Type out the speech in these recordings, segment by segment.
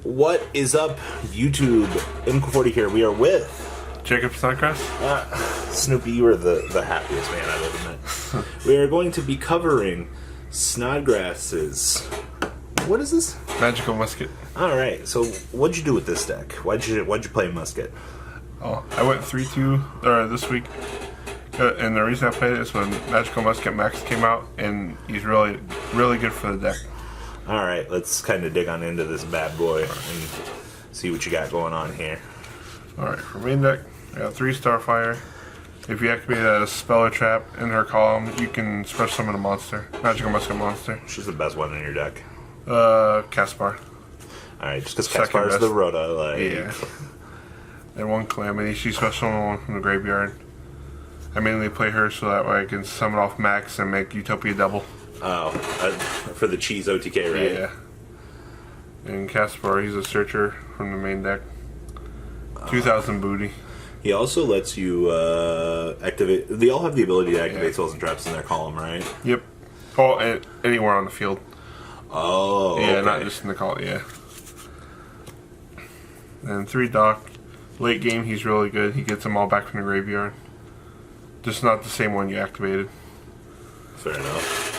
What is up, YouTube? MK40 here. We are with Jacob Snodgrass? Snoopy. You are the happiest man I've ever met. We are going to be covering Snodgrass's... What is this? Magical Musket. Alright, so what'd you do with this deck? Why'd you play Musket? Oh, I went 3-2 this week. And the reason I played it is when Magical Musket Max came out, and he's really, really good for the deck. Alright, let's kind of dig on into this bad boy and see what you got going on here. Alright, for main deck, I got 3 Starfire. If you activate a spell or trap in her column, you can special summon a monster. Magical Musket monster. She's the best one in your deck. Caspar. Alright, just because Caspar is the Rhoda, like... Yeah. And 1 Calamity. She's special summon one from the graveyard. I mainly play her so that way I can summon off Max and make Utopia double. Oh, for the cheese OTK, right? Yeah. And Caspar, he's a searcher from the main deck. 2,000 booty. He also lets you activate... They all have the ability to activate spells and traps in their column, right? Yep. Oh, and anywhere on the field. Oh, yeah, okay. not just in the column, yeah. And 3 Doc. Late game, he's really good. He gets them all back from the graveyard. Just not the same one you activated. Fair enough.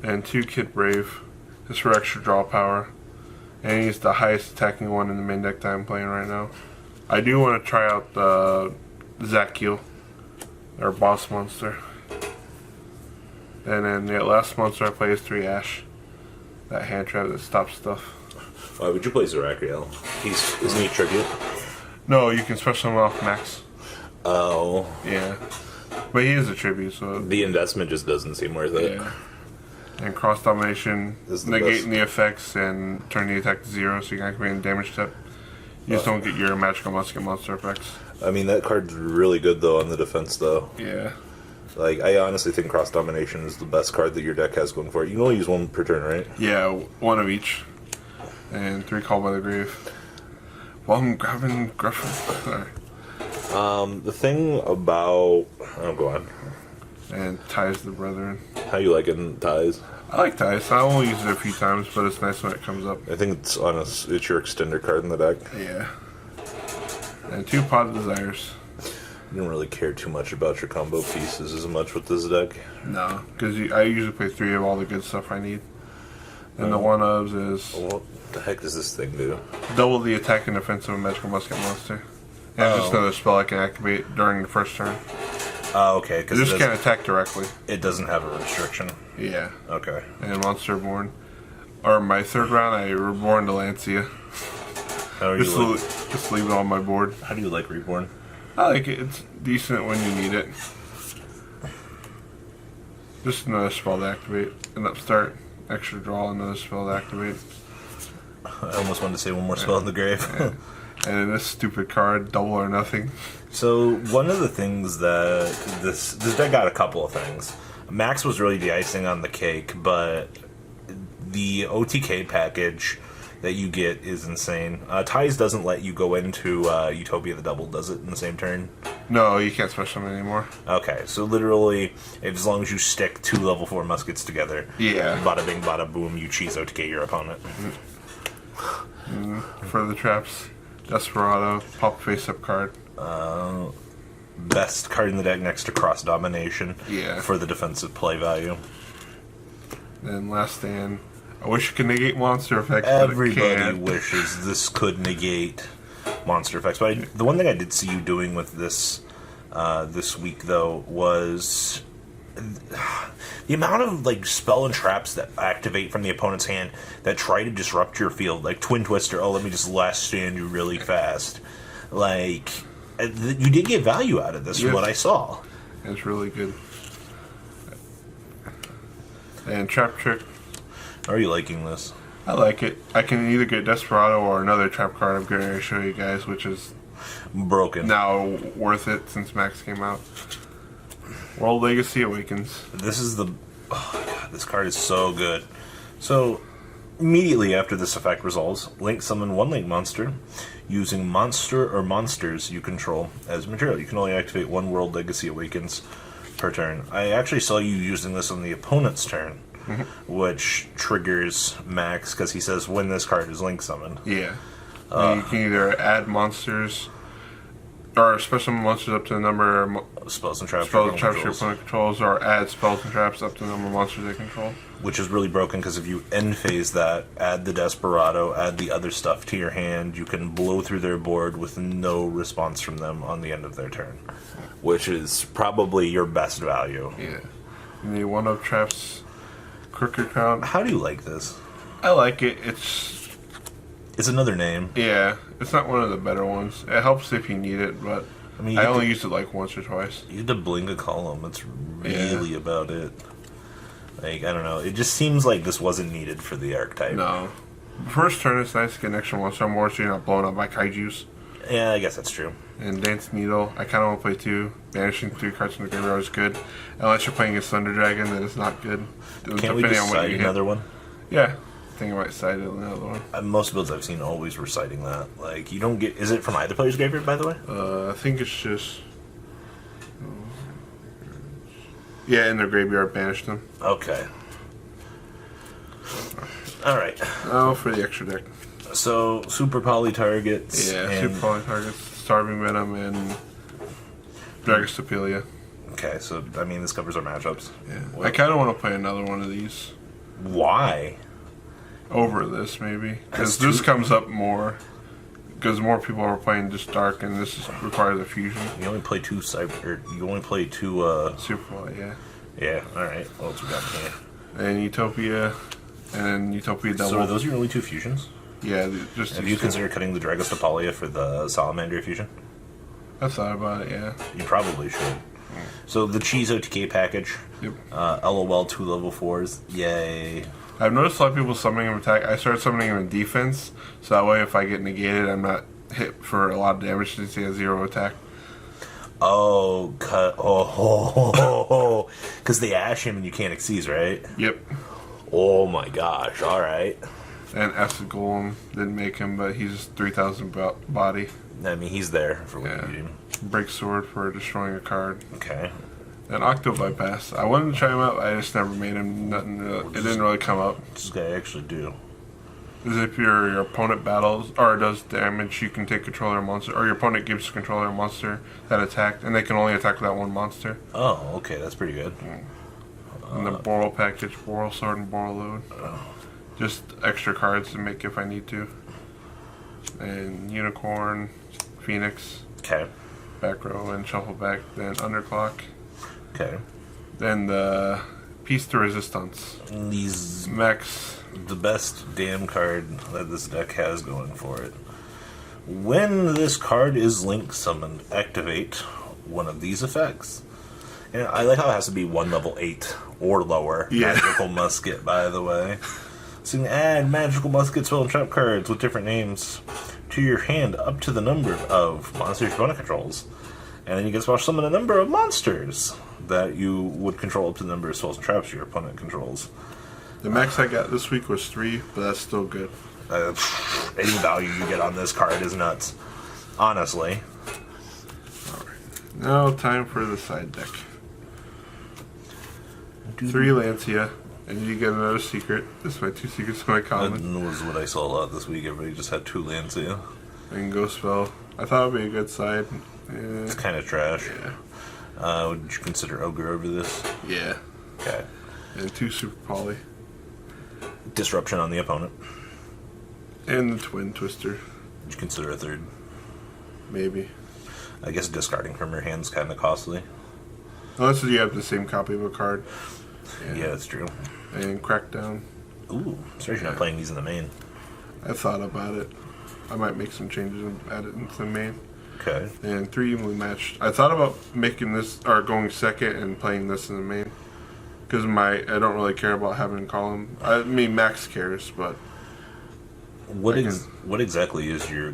And 2 Kid Brave. Just for extra draw power. And he's the highest attacking one in the main deck that I'm playing right now. I do want to try out the Zakiel, our boss monster. And then the last monster I play is 3 Ash. That hand trap that stops stuff. Why would you play Zeracriel? Isn't he tribute? No, you can special him off Max. Oh. Yeah. But he is a tribute, so... The investment just doesn't seem worth it. Yeah. And cross domination, negating the effects and turn the attack to 0 so you can activate a damage step. You just don't get your Magical Musket monster effects. I mean, that card's really good, though, on the defense, though. Yeah. Like, I honestly think cross domination is the best card that your deck has going for it. You can only use 1 per turn, right? Yeah, 1 of each. And 3 Call by the Grave. Well, I'm grabbing Griffin. Sorry. The thing about... Oh, go on. And Ties the Brethren. How you like it in Ties? I like Ties. I only use it a few times, but it's nice when it comes up. I think it's your extender card in the deck. Yeah. And 2 Pot of Desires. You don't really care too much about your combo pieces as much with this deck. No, because I usually play 3 of all the good stuff I need. And the 1 ofs is... What the heck does this thing do? Double the attack and defense of a Magical Musket monster. And just another spell I can activate during the first turn. Oh, okay. Because this can't attack directly. It doesn't have a restriction. Yeah. Okay. And Monster Reborn. Or my 3rd round, I Reborn to Lancia. How do you like? Just leave it on my board. How do you like Reborn? I like it. It's decent when you need it. Just another spell to activate. An upstart. Extra draw, another spell to activate. I almost wanted to say 1 more spell in the grave. And then this stupid card, Double or Nothing. So one of the things that this deck got a couple of things. Max was really the icing on the cake, but the OTK package that you get is insane. Ties doesn't let you go into Utopia the Double, does it, in the same turn? No, you can't special them anymore. Okay, so literally, as long as you stick 2 level 4 muskets together, bada bing, bada boom, you cheese OTK your opponent. For the traps, Desperado, pop face-up card. Best card in the deck next to Cross Domination for the defensive play value. And Last Stand. I wish it could negate monster effects, Everybody but it can't. wishes this could negate monster effects. But the one thing I did see you doing with this this week, though, was the amount of like spell and traps that activate from the opponent's hand that try to disrupt your field. Like Twin Twister, oh, let me just Last Stand you really fast. Like, you did get value out of this from what I saw. It's really good. And Trap Trick. How are you liking this? I like it. I can either get Desperado or another trap card I'm going to show you guys, which is broken. Now worth it since Max came out. World Legacy Awakens. This is the... Oh, God, this card is so good. So, immediately after this effect resolves, Link summon 1 Link monster using monster or monsters you control as material. You can only activate 1 World Legacy Awakens per turn. I actually saw you using this on the opponent's turn. which triggers Max because he says when this card is link summoned. Yeah. You can either add monsters or special monsters up to the number of Spells and traps your opponent controls, or add spells and traps up to the number of monsters they control. Which is really broken because if you end phase that, add the Desperado, add the other stuff to your hand, you can blow through their board with no response from them on the end of their turn. Which is probably your best value. Yeah. And the 1-up traps Crooked Crown. How do you like this? I like it. It's another name. Yeah. It's not one of the better ones. It helps if you need it, but I mean, I only used it like once or twice. You had to blink a column. That's really about it. Like, I don't know. It just seems like this wasn't needed for the archetype. No. First turn, it's nice to get an extra monster more so you're not blown up by kaijus. Yeah, I guess that's true. And Dance Needle, I kind of want to play 2. Banishing 3 cards from the graveyard is good. Unless you're playing a Thunder Dragon, then it's not good. Can't we just side another one? Yeah. I think I might side another one. Most builds I've seen always reciting that. Like, you don't get... Is it from either player's graveyard, by the way? I think it's just... Yeah, in their graveyard, banish them. Okay. Alright. Oh, for the extra deck. So, Super Poly targets. Yeah, Super Poly targets. Starving Venom and Dragostopelia. Okay, so, I mean, this covers our matchups. Yeah. I kind of want to play another one of these. Why? Over this, maybe. Because this comes up more. Because more people are playing just Dark, and this requires a fusion. You only play 2 you only play 2, Super Poly, yeah. Yeah, alright. What else we got here? And Utopia, and then Utopia Double. So are those your only 2 fusions? Yeah, just... Have you considered cutting the Dragostopelia for the Salamander fusion? I thought about it, yeah. You probably should. So the Cheese OTK package. Yep. LOL 2 level 4s. Yay. I've noticed a lot of people summoning him attack. I started summoning him in defense, so that way if I get negated, I'm not hit for a lot of damage since he has 0 attack. Oh, because they ash him and you can't exceed, right? Yep. Oh my gosh, alright. And Acid Golem didn't make him, but he's 3,000 body. I mean, he's there for what you do. Break Sword for destroying a card. Okay. And Octo Bypass. I wanted to try him out, I just never made him. Nothing. It didn't really come up. What's this guy actually do? Is if your opponent battles or does damage, you can take control of a monster, or your opponent gives control of a monster that attacked, and they can only attack with that one monster. Oh, okay, that's pretty good. And the Boral package, Boral Sword and Boral Load. Just extra cards to make if I need to. And Unicorn, Phoenix. Okay. Back row and shuffle back, then Underclock. Okay. Then the Piece de Resistance. These Max. The best damn card that this deck has going for it. When this card is link summoned, activate one of these effects. And I like how it has to be 1 level 8 or lower. Yeah. Magical Musket, by the way. So you can add Magical Musket spell and trap cards with different names to your hand up to the number of monsters your opponent controls. And then you can special summon a number of monsters that you would control up to the number of spells and traps your opponent controls. The max I got this week was 3, but that's still good. Any value you get on this card is nuts. Honestly. Alright. Now time for the side deck. 3 Lancia, and you get another secret. This is my 2 secrets in my common. That was what I saw a lot this week. Everybody just had 2 Lancia. And Ghost Spell. I thought it would be a good side. It's kind of trash. Yeah. Would you consider Ogre over this? Yeah. Okay. And 2 Super Poly. Disruption on the opponent. And the Twin Twister. Would you consider a 3rd? Maybe. I guess discarding from your hand's kind of costly. Unless you have the same copy of a card. Yeah, that's true. And Crackdown. Ooh, sorry you're not playing these in the main. I thought about it. I might make some changes and add it into the main. Okay. And 3 evenly matched. I thought about making this, or going second and playing this in the main. Because I don't really care about having column. I mean, Max cares, but... What exactly is your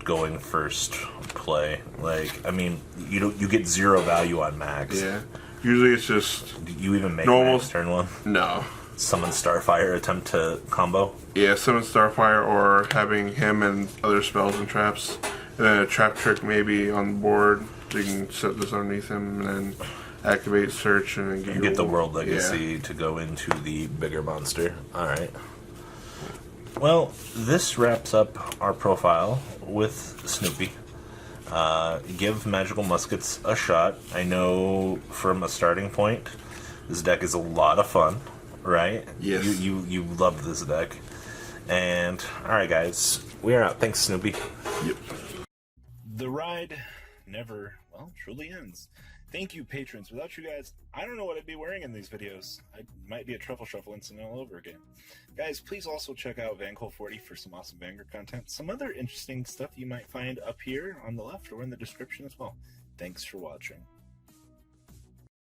going first play? Like, I mean, you get 0 value on Max. Yeah. Usually it's just... Do you even make normal Max turn 1? No. Summon Starfire, attempt to combo? Yeah, summon Starfire or having him and other spells and traps. And then a trap trick maybe on the board. So you can set this underneath him and then activate search and then get the World Legacy to go into the bigger monster. Alright. Well, this wraps up our profile with Snoopy. Give Magical Muskets a shot. I know from a starting point, this deck is a lot of fun, right? Yes. You love this deck. And, alright guys, we are out. Thanks, Snoopy. Yep. The ride never, well, truly ends. Thank you, patrons. Without you guys, I don't know what I'd be wearing in these videos. I might be a Truffle Shuffle incident all over again. Guys, please also check out VanCole40 for some awesome Vanguard content. Some other interesting stuff you might find up here on the left or in the description as well. Thanks for watching.